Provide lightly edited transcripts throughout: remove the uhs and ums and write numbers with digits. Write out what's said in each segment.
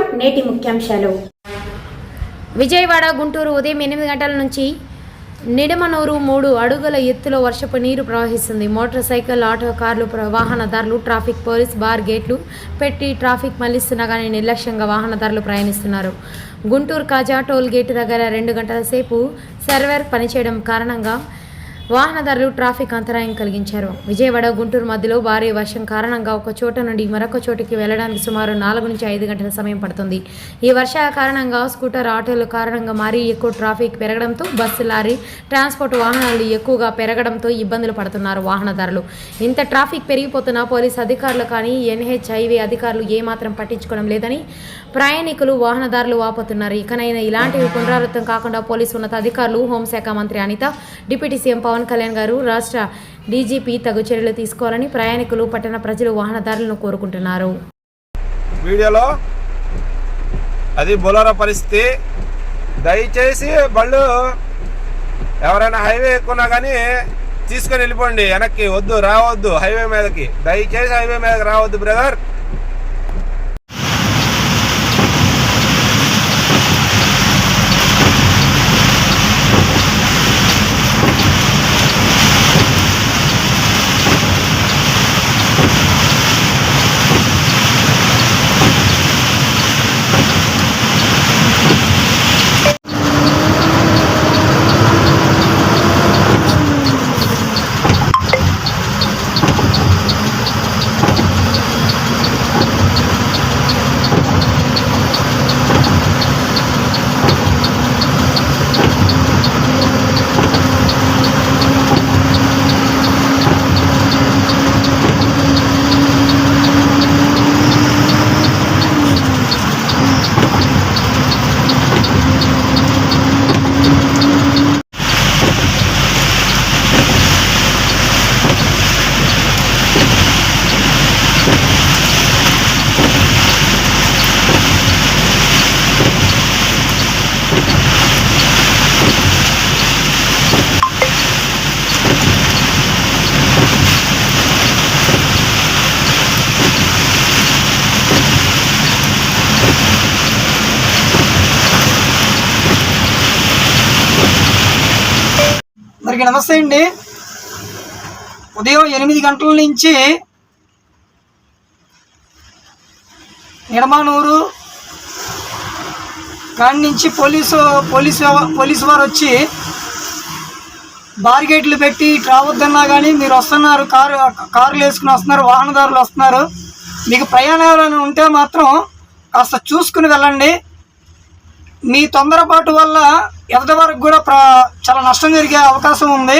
నమస్కారం. నేటి ముఖ్యాంశాలు. విజయవాడ గుంటూరు ఉదయం 8 గంటల నుంచి నిడమనూరు 3 అడుగుల ఎత్తులో వర్షపు నీరు ప్రవహిస్తుంది. మోటార్ సైకిల్, ఆటో, కార్లు వాహనదారులు ట్రాఫిక్ పోలీస్ బార్ గేట్లు పెట్టి ట్రాఫిక్ మళ్లిస్తున్నా కానీ నిర్లక్ష్యంగా వాహనదారులు ప్రయాణిస్తున్నారు. గుంటూరు కాజా టోల్ గేట్ దగ్గర 2 గంటల సేపు సర్వర్ పనిచేయడం కారణంగా వాహనదారులు ట్రాఫిక్ అంతరాయం కలిగించారు. విజయవాడ గుంటూరు మధ్యలో భారీ వర్షం కారణంగా ఒక చోట నుండి మరొక చోటికి వెళ్లడానికి సుమారు 4 నుంచి 5 గంటల సమయం పడుతుంది. ఈ వర్షాల కారణంగా స్కూటర్, ఆటోల కారణంగా మరీ ఎక్కువ ట్రాఫిక్ పెరగడంతో బస్సు, లారీ ట్రాన్స్పోర్ట్ వాహనాలు ఎక్కువగా పెరగడంతో ఇబ్బందులు పడుతున్నారు వాహనదారులు. ఇంత ట్రాఫిక్ పెరిగిపోతున్నా పోలీసు అధికారులు కానీ NHIV అధికారులు ఏమాత్రం పట్టించుకోవడం లేదని ప్రయాణికులు, వాహనదారులు వాపోతున్నారు. ఇకనైనా ఇలాంటివి పునరావృతం కాకుండా పోలీసు ఉన్నతాధికారులు, హోంశాఖ మంత్రి అనిత, డిప్యూటీ సీఎం పవన్ కళ్యాణ్ గారు, రాష్ట్ర డీజీపీ తగు చర్యలు తీసుకోవాలని ప్రయాణికులు, పట్టణ ప్రజలు, వాహనదారులను కోరుకుంటున్నారు. వీడియోలో అది బొలెరో పరిస్థితి. దయచేసి బళ్ళు ఎవరైనా హైవే ఎక్కున్నా కానీ తీసుకొని వెళ్ళిపోండి, వెనక్కి వద్దు, రావద్దు హైవే మీదకి. దయచేసి హైవే మీదకి రావద్దు బ్రదర్. అందరికీ నమస్తే అండి. ఉదయం 8 గంటల నుంచి నిడమనూరు కాడి నుంచి పోలీసు వారు వచ్చి బార్గేట్లు పెట్టి రావద్దన్నా కానీ మీరు వస్తున్నారు, కార్లు వేసుకుని వస్తున్నారు, వాహనదారులు వస్తున్నారు. మీకు ప్రయాణాలు ఉంటే మాత్రం కాస్త చూసుకుని వెళ్ళండి. మీ తొందరపాటు వల్ల ఎదటి వరకు కూడా చాలా నష్టం జరిగే అవకాశం ఉంది.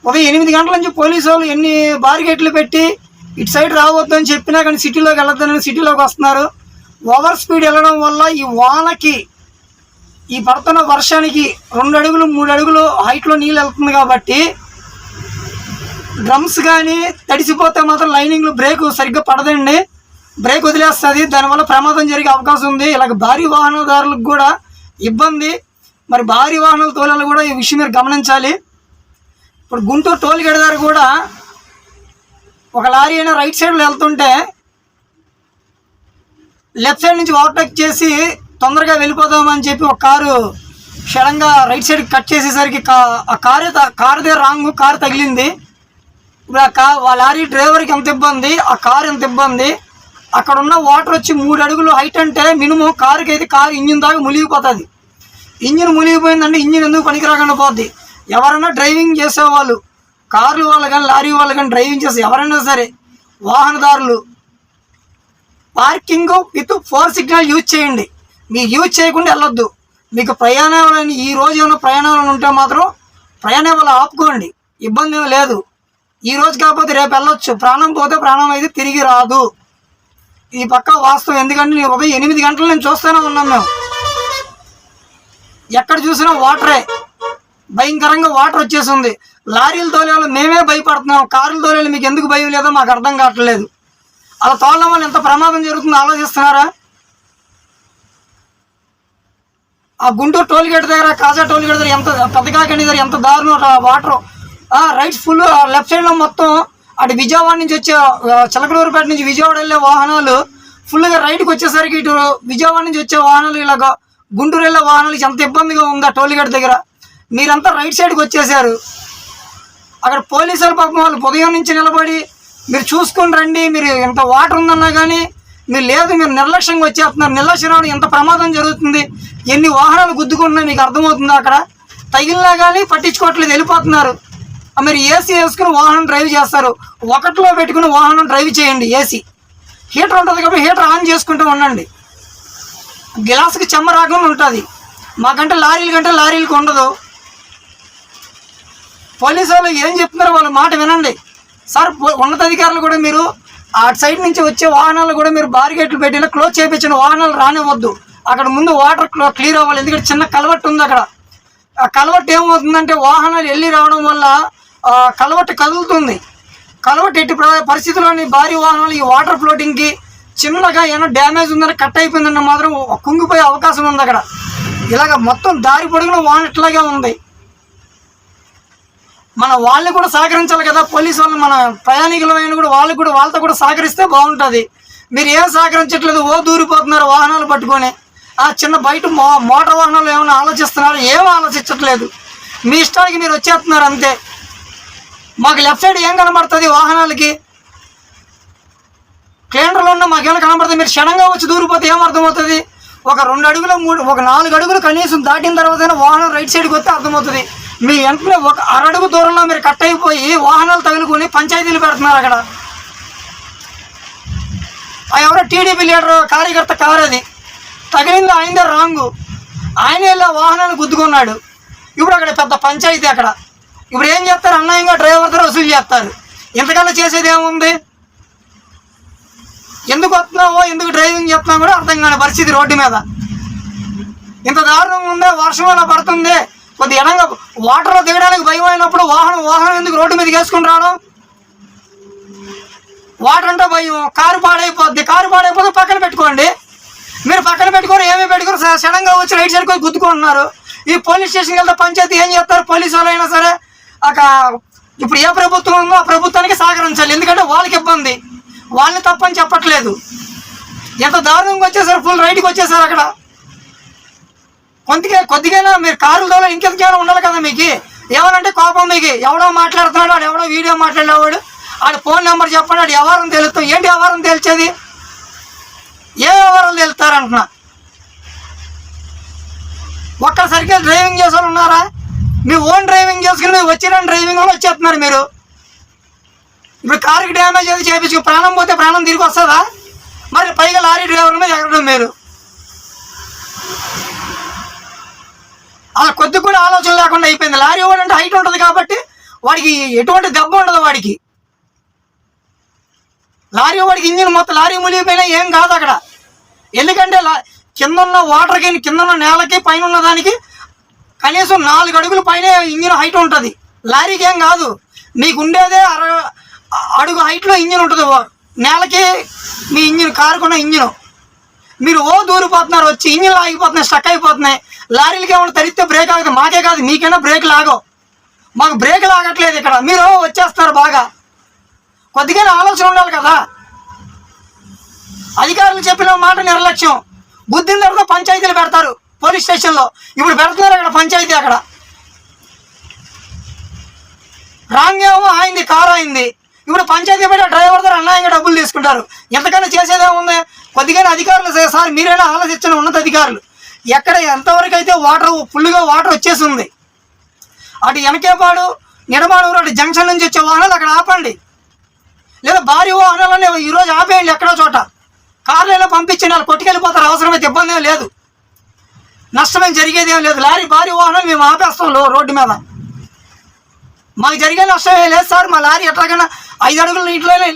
ఉదయం 8 గంటల నుంచి పోలీసు వాళ్ళు ఎన్ని బారిగేట్లు పెట్టి ఇటు సైడ్ రావద్దు అని చెప్పినా కానీ సిటీలోకి వెళ్ళొద్దని సిటీలోకి వస్తున్నారు. ఓవర్ స్పీడ్ వెళ్ళడం వల్ల ఈ వానకి, ఈ పడుతున్న వర్షానికి 2 అడుగులు 3 అడుగులు హైట్లో నీళ్ళు వెళ్తుంది కాబట్టి డ్రమ్స్ కానీ తడిసిపోతే మాత్రం లైనింగ్లు బ్రేక్ సరిగ్గా పడదండి, బ్రేక్ వదిలేస్తుంది. దానివల్ల ప్రమాదం జరిగే అవకాశం ఉంది. ఇలాగ భారీ వాహనదారులకు కూడా ఇబ్బంది. మరి భారీ వాహనాలు తోలాలు కూడా ఈ విషయం మీరు గమనించాలి. ఇప్పుడు గుంటూరు టోల్ గేట్ దగ్గర కూడా ఒక లారీ అయినా రైట్ సైడ్లో వెళ్తుంటే లెఫ్ట్ సైడ్ నుంచి ఓవర్టేక్ చేసి తొందరగా వెళ్ళిపోదామని చెప్పి ఒక కారు సడన్గా రైట్ సైడ్ కట్ చేసేసరికి ఆ కారుదే రాంగ్, కారు తగిలింది. ఇప్పుడు ఆ లారీ డ్రైవర్కి ఎంత ఇబ్బంది, ఆ కారు ఎంత ఇబ్బంది. అక్కడ ఉన్న వాటర్ వచ్చి 3 అడుగులు హైట్ అంటే మినిమం కారుకి అయితే కారు ఇంజిన్ దాకా మునిగిపోతుంది. ఇంజిన్ మునిగిపోయిందంటే ఇంజిన్ ఎందుకు పనికిరాకుండా పోద్ది. ఎవరైనా డ్రైవింగ్ చేసేవాళ్ళు, కార్లు వాళ్ళు కానీ లారీ వాళ్ళు కానీ డ్రైవింగ్ చేసే ఎవరైనా సరే వాహనదారులు పార్కింగ్ విత్ 4 సిగ్నల్ యూజ్ చేయండి. మీరు యూజ్ చేయకుండా వెళ్ళొద్దు. మీకు ప్రయాణాలని ఈ రోజు ఏమైనా ప్రయాణాలు ఉంటే మాత్రం ప్రయాణాలు ఆపుకోండి, ఇబ్బంది ఏమీ లేదు. ఈ రోజు కాకపోతే రేపు వెళ్ళొచ్చు. ప్రాణం పోతే ప్రాణం అయితే తిరిగి రాదు. ఈ పక్క వాస్తవం. ఎందుకంటే నేను ఉదయం 8 గంటలు నేను చూస్తూనే ఉన్నాం. మేము ఎక్కడ చూసినా వాటరే, భయంకరంగా వాటర్ వచ్చేసింది. లారీలు తోలేవాళ్ళు మేమే భయపడుతున్నాం, కార్లు తోలేళ్ళు మీకు ఎందుకు భయం లేదో మాకు అర్థం కావట్లేదు. అలా తోలడం వల్ల ఎంత ప్రమాదం జరుగుతుందో ఆలోచిస్తున్నారా? ఆ గుంటూరు టోల్ గేట్ దగ్గర, కాజా టోల్ గేట్ దగ్గర ఎంత పెద్దకాకండి దగ్గర ఎంత దారుణం వాటర్. రైట్ ఫుల్, లెఫ్ట్ సైడ్లో మొత్తం అటు విజయవాడ నుంచి వచ్చే చిలకలూరుపేట నుంచి విజయవాడ వెళ్ళే వాహనాలు ఫుల్గా రైట్కి వచ్చేసరికి ఇటు విజయవాడ నుంచి వచ్చే వాహనాలు ఇలాగ గుంటూరు వెళ్ళే వాహనాలు ఎంత ఇబ్బందిగా ఉందా టోల్గేట్ దగ్గర. మీరంతా రైట్ సైడ్కి వచ్చేసారు. అక్కడ పోలీసులు పాపం వాళ్ళు ఉదయం నుంచి నిలబడి మీరు చూసుకుని రండి, మీరు ఎంత వాటర్ ఉందన్నా కానీ మీరు లేదు, మీరు నిర్లక్ష్యంగా వచ్చేస్తున్నారు. నిర్లక్ష్యం రావడం ఎంత ప్రమాదం జరుగుతుంది, ఎన్ని వాహనాలు గుద్దుకుంటున్నాయి మీకు అర్థమవుతుందా? అక్కడ తగిలినా కానీ పట్టించుకోవట్లేదు, వెళ్ళిపోతున్నారు. మీరు ఏసీ వేసుకుని వాహనం డ్రైవ్ చేస్తారు, ఒకటిలో పెట్టుకుని వాహనం డ్రైవ్ చేయండి. ఏసీ హీటర్ ఉంటుంది కాబట్టి హీటర్ ఆన్ చేసుకుంటూ ఉండండి. గ్లాసుకి చెమ్మ రాకుండా ఉంటుంది. మాకంటే లారీలకు ఉండదు. పోలీసు వాళ్ళు ఏం చెప్తున్నారో వాళ్ళ మాట వినండి సార్. ఉన్నతాధికారులు కూడా మీరు అటు సైడ్ నుంచి వచ్చే వాహనాలు కూడా మీరు బారిగేట్లు పెట్టిన క్లోజ్ చేయించిన వాహనాలు రానివ్వద్దు. అక్కడ ముందు వాటర్ క్లియర్ అవ్వాలి. ఎందుకంటే చిన్న కలవట్టు ఉంది అక్కడ. ఆ కలవట్టు ఏమవుతుందంటే వాహనాలు వెళ్ళి రావడం వల్ల కలవట్టు కదులుతుంది. కలవట్టు ఎట్టి పరిస్థితుల్లోని భారీ వాహనాలు ఈ వాటర్ ఫ్లోటింగ్కి చిన్నగా ఏమైనా డ్యామేజ్ ఉందని కట్ అయిపోయిందన్న మాత్రం కుంగిపోయే అవకాశం ఉంది అక్కడ. ఇలాగ మొత్తం దారి పొడుగున వాహనం ఇట్లాగే ఉంది. మన వాళ్ళని కూడా సహకరించాలి కదా పోలీసు వాళ్ళు. మన ప్రయాణికులమైన కూడా వాళ్ళతో కూడా సహకరిస్తే బాగుంటుంది. మీరు ఏం సహకరించట్లేదు, దూరిపోతున్నారు వాహనాలు పట్టుకొని. ఆ చిన్న బయట మోటార్ వాహనాలు ఏమైనా ఆలోచిస్తున్నారు? ఏం ఆలోచించట్లేదు, మీ ఇష్టానికి మీరు వచ్చేస్తున్నారు అంతే. మాకు లెఫ్ట్ సైడ్ ఏం కనబడుతుంది వాహనాలకి? కేంద్రంలో ఉన్న మాకేమైనా కనబడుతుంది? మీరు క్షణంగా వచ్చి దూరిపోతే ఏమర్థమవుతుంది? ఒక 2 అడుగులు 4 అడుగులు కనీసం దాటిన తర్వాత వాహనం రైట్ సైడ్కి వస్తే అర్థమవుతుంది. మీ వెంటనే ఒక 1 అడుగు దూరంలో మీరు కట్ అయిపోయి వాహనాలు తగులుకొని పంచాయతీలు పెడుతున్నారు అక్కడ. ఎవరో టీడీపీ లీడర్ కార్యకర్త కారు అది తగిలింది, ఆయనదే రాంగు. ఆయన ఇలా వాహనాన్ని గుద్దుకున్నాడు. ఇప్పుడు అక్కడ పెద్ద పంచాయతీ అక్కడ. ఇప్పుడు ఏం చేస్తారు? అన్యాయంగా డ్రైవర్తో వసూలు చేస్తారు. ఇంతకన్నా చేసేది ఏముంది? ఎందుకు వస్తున్నావో, ఎందుకు డ్రైవింగ్ చేస్తున్నావు కూడా అర్థం కాని పరిస్థితి రోడ్డు మీద. ఇంత దారుణంగా ఉందే. వర్షం అలా పడుతుంది, కొద్ది ఎడంగా వాటర్లో దిగడానికి భయం అయినప్పుడు వాహనం ఎందుకు రోడ్డు మీదకి వేసుకుని రావడం? వాటర్ అంటే భయం. కారు పాడైపోద్ది పక్కన పెట్టుకోండి. మీరు పక్కన పెట్టుకొని ఏమీ పెట్టుకుని సడన్గా వచ్చి రైట్ సైడ్కి వచ్చి గుద్దుకుంటున్నారు. ఈ పోలీస్ స్టేషన్కి వెళ్తే పంచాయతీ ఏం చేస్తారు? పోలీసు వాళ్ళు అయినా సరే ఇప్పుడు ఏ ప్రభుత్వం ఉందో ఆ ప్రభుత్వానికి సహకరించాలి. ఎందుకంటే వాళ్ళకి ఇబ్బంది, వాళ్ళని తప్పని చెప్పట్లేదు. ఎంత దారుణంగా వచ్చేసారు, ఫుల్ రైట్కి వచ్చేసారు అక్కడ. కొద్దిగైనా మీరు కారుల ద్వారా ఇంకెంతకైనా ఉండాలి కదా మీకు. ఏమనంటే కోపం మీకు. ఎవడో మాట్లాడుతున్నాడు, వాడు ఎవడో వీడియో మాట్లాడేవాడు, ఆడు ఫోన్ నెంబర్ చెప్పండి, వాడు వ్యవహారం తెలుస్తాం. ఏంటి వ్యవహారం తెలిసేది? ఏ వ్యవహారం తెలుస్తారంటున్నా? ఒక్కసారికి డ్రైవింగ్ చేసేవాళ్ళు ఉన్నారా? మీ ఓన్ డ్రైవింగ్ చేసుకుని మీరు వచ్చిన డ్రైవింగ్ కూడా వచ్చేస్తున్నారు మీరు. ఇప్పుడు కారుకి డ్యామేజ్ ఏది చేయించుకో, ప్రాణం పోతే ప్రాణం తిరిగి వస్తుందా? మరి పైగా లారీ డ్రైవర్ మీద ఎక్కడం మీరు. అలా కొద్ది కూడా ఆలోచన లేకుండా అయిపోయింది. లారీ వాడు అంటే హైట్ ఉంటుంది కాబట్టి వాడికి ఎటువంటి దెబ్బ ఉండదు. వాడికి వాడికి ఇంజిన్ మొత్తం లారీ మునిగిపోయినా ఏం కాదు అక్కడ. ఎందుకంటే కింద ఉన్న వాటర్కి, కింద ఉన్న నేలకి, పైన ఉన్న దానికి కనీసం 4 అడుగుల పైన ఇంజిన్ హైట్ ఉంటుంది. లారీకి ఏం కాదు. మీకు ఉండేదే 6 అడుగు హైట్లో ఇంజిన్ ఉంటుంది. నేలకి మీ ఇంజిన్, కారుకున్న ఇంజిన్. మీరు దూరిపోతున్నారు, వచ్చి ఇంజిన్లు ఆగిపోతున్నాయి, స్టక్ అయిపోతున్నాయి. లారీలకి ఏమైనా తరిస్తే బ్రేక్ ఆగుతుంది. మాకే కాదు, మీకైనా బ్రేక్ లాగో. మాకు బ్రేక్ లాగట్లేదు ఇక్కడ. మీరు వచ్చేస్తారు బాగా. కొద్దిగా ఆలోచన ఉండాలి కదా. అధికారులు చెప్పిన మాట నిర్లక్ష్యం. బుద్ధిన తర్వాత పంచాయతీలు పెడతారు పోలీస్ స్టేషన్లో. ఇప్పుడు పెడుతున్నారు అక్కడ పంచాయతీ. అక్కడ రాంగ్ ఏమో అయింది, కారు అయింది. ఇప్పుడు పంచాయతీ పెట్టి డ్రైవర్ ద్వారా అన్యాయంగా డబ్బులు తీసుకుంటారు. ఎంతకన్నా చేసేదేముంది? కొద్దిగా అధికారులు సార్ మీరైనా ఆలోచించిన ఉన్నత అధికారులు. ఎక్కడ ఎంతవరకు అయితే ఫుల్గా వాటర్ వచ్చేసి ఉంది, అటు వెనకేపాడు, నిడమానూరు, అటు జంక్షన్ నుంచి వచ్చే వాహనాలు అక్కడ ఆపండి. లేదా భారీ వాహనాలని ఈరోజు ఆపేయండి. ఎక్కడో చోట కార్లలో పంపించండి. వాళ్ళు కొట్టుకెళ్ళిపోతారు. అవసరమైతే ఇబ్బంది ఏం లేదు, నష్టమేం జరిగేది ఏం లేదు. భారీ వాహనాలు మేము ఆపేస్తాం రోడ్డు మీద. మాకు జరిగే నష్టం ఏం లేదు సార్. మా లారీ ఎట్లాగైనా 5 అడుగుల నీటిలోనే